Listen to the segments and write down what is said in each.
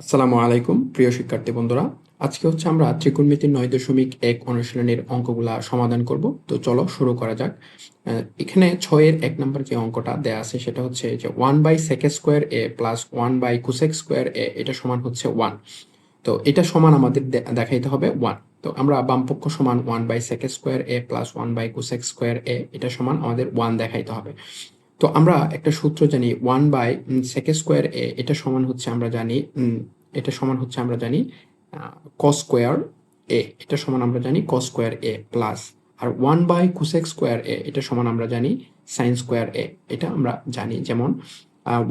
আসসালামু আলাইকুম প্রিয় শিক্ষার্থী বন্ধুরা। আজকে হচ্ছে আমরা ত্রিকোণমিতির 9.1 অনুশীলনীর অঙ্কগুলা সমাধান করব। তো চলো শুরু করা যাক। এখানে 6-এর 1 নম্বর যে অঙ্কটা দেয়া আছে সেটা হচ্ছে যে 1/sec² a plus 1/cosec² a এটা সমান হচ্ছে 1। তো এটা সমান আমাদের দেখাইতে হবে 1। তো আমরা বামপক্ষ সমান 1/sec² a plus 1/cosec² a এটা সমান আমাদের 1 দেখাইতে হবে। তো আমরা একটা সূত্র জানি 1/sec² a এটা সমান হচ্ছে আমরা জানি এটা সমান হচ্ছে আমরা জানি cos² a এটা সমান আমরা জানি cos² a plus R 1/cosec² a এটা সমান আমরা জানি sin² a এটা আমরা জানি। যেমন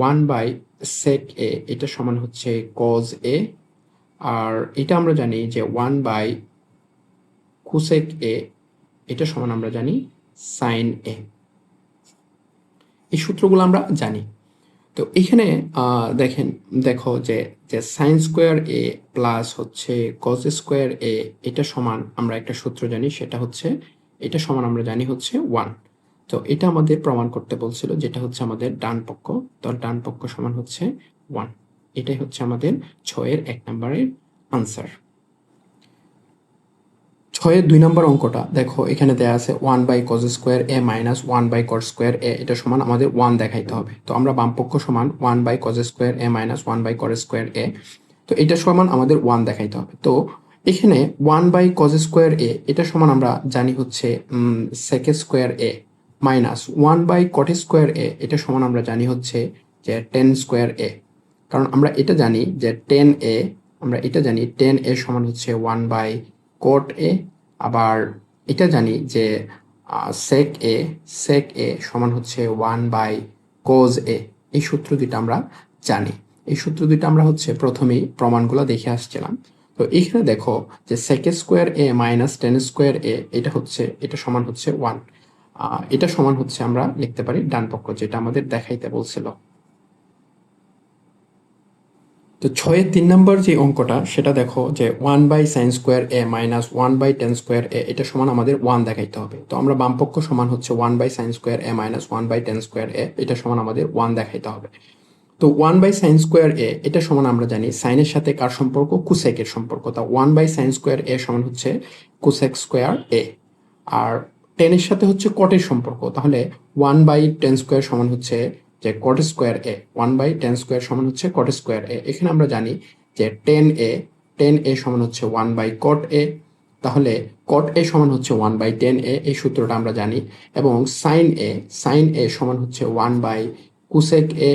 1/sec a এটা সমান হচ্ছে cos a আর এটা আমরা জানি যে 1/cosec a এটা সমান আমরা জানি sin a। এই সূত্রগুলো আমরা জানি। তো এখানে দেখো যে sin² a প্লাস হচ্ছে cos² a এটা সমান আমরা একটা সূত্র জানি, সেটা হচ্ছে এটা সমান আমরা জানি হচ্ছে 1। তো এটা আমাদের প্রমাণ করতে বলছিল, যেটা হচ্ছে আমাদের ডান পক্ষ। তো ডান পক্ষ সমান হচ্ছে 1। এটাই হচ্ছে আমাদের 6-এর 1 নম্বরের আনসার। 6-এর 2 নম্বর অঙ্কটা দেখো, এখানে দেয়া আছে 1/cos² a minus 1/cot² a এটা সমান আমাদের 1 দেখাইতে হবে। তো আমরা বামপক্ষ সমান 1/cos² a minus 1/cot² a, তো এটা সমান আমাদের 1 দেখাইতে হবে। তো এখানে 1/cos² a এটা সমান আমরা জানি হচ্ছে sec² a minus 1/cot² a এটা সমান আমরা জানি হচ্ছে যে tan² a। কারণ আমরা এটা জানি যে tan a, আমরা এটা জানি tan a সমান হচ্ছে 1/cot a, আবার এটা জানি যে sec a সমান হচ্ছে 1/cos a। এই সূত্র দুইটা আমরা জানি। এই সূত্র দুইটা আমরা হচ্ছে প্রথমেই প্রমাণগুলো দেখে আসছিলাম। তো এখানে দেখো যে sec² a minus tan² a এটা সমান হচ্ছে 1। এটা সমান হচ্ছে আমরা লিখতে পারি ডান পক্ষ, যেটা আমাদের দেখাইতে বলছিল। তো 6-এর 3 নম্বর যে অঙ্কটা সেটা দেখো যে 1/sin² a minus 1/tan² a এটা সমান আমাদের 1 দেখাইতে হবে। তো আমরা বামপক্ষ সমান হচ্ছে 1/sin² a minus 1/tan² a এটা সমান আমাদের 1 দেখাইতে হবে। তো 1/sin² a এটা সমান আমরা জানি সাইনের সাথে কার সম্পর্ক, কোসেকের সম্পর্ক। তা 1/sin² a সমান হচ্ছে cosec² a, আর টেনের সাথে হচ্ছে কটের সম্পর্ক। তাহলে 1/tan² সমান হচ্ছে যে cot² a, 1/tan² সমান হচ্ছে cot² a। এখানে আমরা জানি যে tan a সমান হচ্ছে 1/cot a, তাহলে cot a সমান হচ্ছে 1/tan a, এই সূত্রটা আমরা জানি। এবং sin a সমান হচ্ছে 1/cosec a,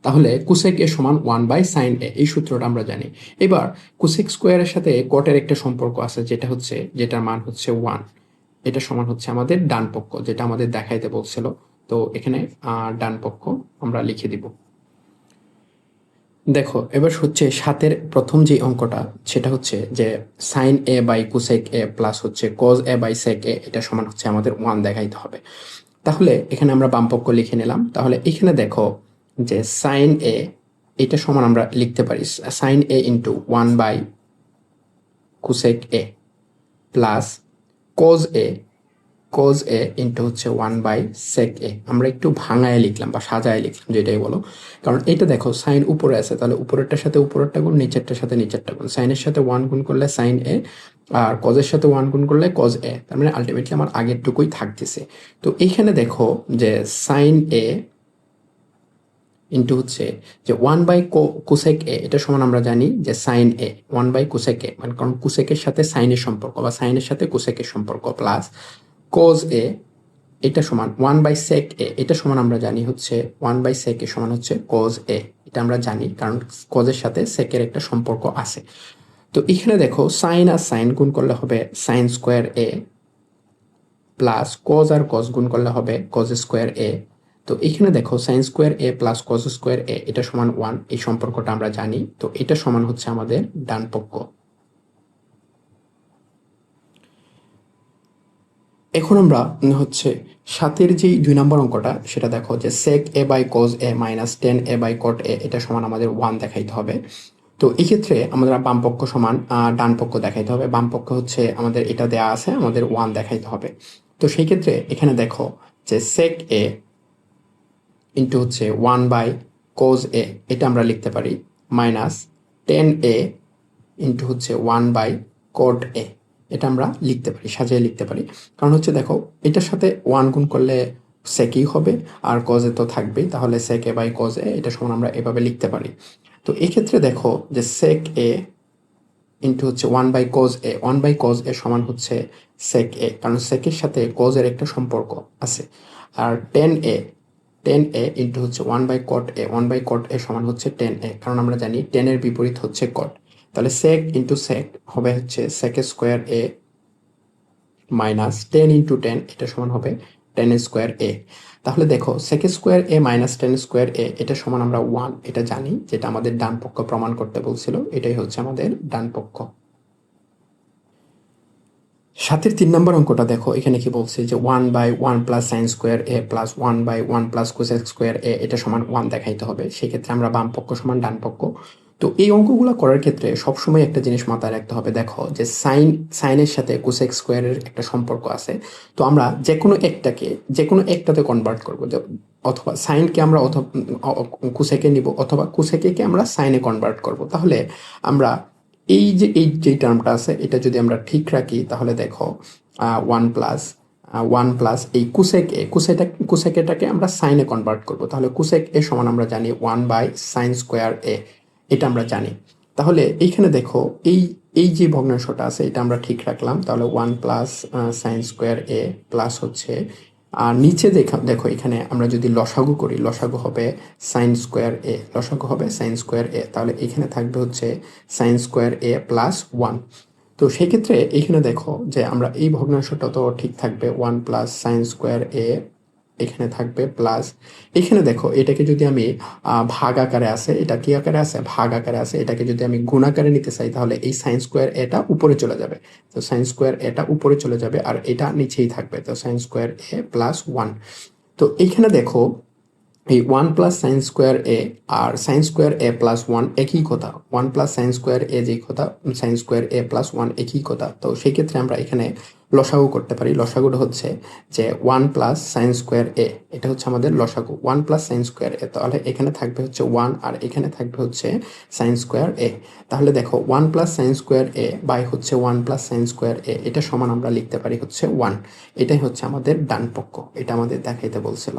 তাহলে cosec a সমান 1/sin a, এই সূত্রটা আমরা জানি। এবার cosec² এর সাথে cot-এর একটা সম্পর্ক আছে, যেটার মান হচ্ছে 1। এটা সমান হচ্ছে আমাদের ডান পক্ষ, যেটা আমাদের দেখাইতে বলছিল। তো এখানে ডান পক্ষ আমরা লিখে দিব। দেখো এবার হচ্ছে 7-এর প্রথম যে অঙ্কটা সেটা হচ্ছে যে sin a/cosec a প্লাস হচ্ছে cos a/sec a এটা সমান হচ্ছে আমাদের 1 দেখাইতে হবে। তাহলে এখানে আমরা বামপক্ষ লিখে নিলাম। তাহলে এখানে দেখো যে sin a এটা সমান আমরা লিখতে পারি sin a into 1/cosec a plus cos a into হচ্ছে 1/sec a। আমরা একটু ভাঙায় লিখলাম বা সাজায় লিখলাম, যেটাই বলো। কারণ এটা দেখো সাইন উপরে আছে, তাহলে উপরেরটার সাথে উপরেরটা গুণ, নিচেরটার সাথে নিচেরটা গুণ। সাইনের সাথে 1 গুণ করলে sin a, আর কজের সাথে 1 গুণ করলে cos a। তার মানে আলটিমেটলি আমার আগেরটুকুই থাকতেছে। তো এইখানে দেখো যে sin a ইন্টু হচ্ছে যে 1/cosec a এটা সমান আমরা জানি যে sin a, 1/cosec a, মানে কারণ কোসেকের সাথে সাইনের সম্পর্ক বা সাইনের সাথে কোসেকের সম্পর্ক, প্লাস cos a এটা সমান 1/sec a এটা সমান আমরা জানি হচ্ছে 1/sec a সমান হচ্ছে cos a। এটা আমরা জানি কারণ cos-এর সাথে sec-এর একটা সম্পর্ক আছে। তো এখানে দেখো sin আর sin গুণ করলে হবে sin² a প্লাস cos আর cos গুণ করলে হবে cos² a। তো এখানে দেখো sin² a plus cos² a এটা সমান 1, এই সম্পর্কটা আমরা জানি। তো এটা সমান হচ্ছে আমাদের ডান পক্ষ। এখন আমরা হচ্ছে 7-এর যে 2 নম্বর অঙ্কটা সেটা দেখো যে sec a/cos a minus tan a/cot a এটা সমান আমাদের 1 দেখাইতে হবে। তো এই ক্ষেত্রে আমাদের বামপক্ষ সমান ডান পক্ষ দেখাইতে হবে। বামপক্ষ হচ্ছে আমাদের এটা দেয়া আছে, আমাদের 1 দেখাইতে হবে। তো সেই ক্ষেত্রে এখানে দেখো যে sec a ইন্টু হচ্ছে 1/cos a এটা আমরা লিখতে পারি মাইনাস 10a ইন্টু হচ্ছে 1/cot a। এটা আমরা লিখতে পারি, সাজিয়ে লিখতে পারি। কারণ হচ্ছে দেখো, এটার সাথে 1 গুণ করলে সেকই হবে, আর কজ এ তো থাকবেই, তাহলে সেক এ বাই কজ এ এটা সমান আমরা এভাবে লিখতে পারি। তো এক্ষেত্রে দেখো যে সেক এ ইন্টু হচ্ছে 1/cos a, 1/cos a সমান হচ্ছে সেক এ, কারণ সেকের সাথে কজ এর একটা সম্পর্ক আছে। আর 10a ইন্টু হচ্ছে 1/cot a, 1/cot a সমান হচ্ছে 10a, কারণ আমরা জানি 10 এর বিপরীত হচ্ছে cot। তাহলে সেক ইন্টু সেক হবে হচ্ছে সেক স্কোয়ার এ মাইনাস 10 ইন্টু 10, এটা সমান হবে 10 স্কোয়ার এ। তাহলে দেখো সেক স্কোয়ার এ মাইনাস 10 স্কোয়ার এ এটা সমান আমরা 1 এটা জানি, যেটা আমাদের ডান পক্ষ প্রমাণ করতে বলছিল, এটাই হচ্ছে আমাদের ডান পক্ষ। 7-এর 3 নম্বর অঙ্কটা দেখো, এখানে কি বলছে যে 1/1 প্লাস সাইন স্কোয়ার এ প্লাস 1/1 প্লাস কোসেক স্কোয়ার এ এটা সমান 1 দেখাইতে হবে। সেক্ষেত্রে আমরা বাম পক্ষ সমান ডান পক্ষ। তো এই অঙ্কগুলো করার ক্ষেত্রে সবসময় একটা জিনিস মাথায় রাখতে হবে, দেখো যে সাইনের সাথে কোসেক স্কোয়ারের একটা সম্পর্ক আছে। তো আমরা যে কোনো একটাতে কনভার্ট করবো, অথবা সাইনকে আমরা অথবা কোসেকে নিব, অথবা কোসেকে আমরা সাইনে কনভার্ট করব। তাহলে আমরা এই যে টার্মটা আছে এটা যদি আমরা ঠিক রাখি, তাহলে দেখো 1 প্লাস এই কুসেক এটাকে আমরা সাইনে কনভার্ট করব। তাহলে কুসেক এ সমান আমরা জানি 1/sin স্কোয়ার এ, এটা আমরা জানি। তাহলে এইখানে দেখো এই যে ভগ্নাংশটা আছে এটা আমরা ঠিক রাখলাম, তাহলে 1+sin স্কোয়ার এ প্লাস হচ্ছে, আর নিচে দেখো এখানে আমরা যদি লসাগু করি, লসাগু হবে সাইন স্কোয়ার এ, লসাগু হবে সাইন স্কোয়ার এ, তাহলে এখানে থাকবে হচ্ছে সাইন স্কোয়ার এ প্লাস 1। তো সেই ক্ষেত্রে এখানে দেখো যে আমরা এই ভগ্নাংশটা তো ঠিক থাকবে, 1+sin স্কোয়ার এ এখানে থাকবে প্লাস, এখানে দেখো এটাকে যদি আমি ভাগ আকারে আছে, এটা কি আকারে আছে, ভাগ আকারে আছে, এটাকে যদি আমি গুণ আকারে নিতে চাই, তাহলে এই সাইন স্কোয়ার এটা উপরে চলে যাবে। তো সাইন স্কোয়ার এটা উপরে চলে যাবে আর এটা নিচেই থাকবে, তো সাইন স্কোয়ার এ প্লাস 1। তো এইখানে দেখো এই 1+sin স্কোয়ার এ আর সাইন স্কোয়ার এ প্লাস 1 একই কথা, 1+sin স্কোয়ার এ যেই কথা, সাইন স্কোয়ার এ প্লাস 1 একই কথা। তো সেই ক্ষেত্রে আমরা এখানে লসাগু করতে পারি। লসাগুটা হচ্ছে যে 1+sin স্কোয়ার এ, এটা হচ্ছে আমাদের লসাগু 1+sin স্কোয়ার এ, তাহলে এখানে থাকবে হচ্ছে 1 আর এখানে থাকবে হচ্ছে সাইন স্কোয়ার এ। তাহলে দেখো 1+sin স্কোয়ার এ বাই হচ্ছে 1+sin স্কোয়ার এ এটা সমান আমরা লিখতে পারি হচ্ছে 1। এটাই হচ্ছে আমাদের ডান পক্ষ, এটা আমাদের দেখাইতে বলছিল।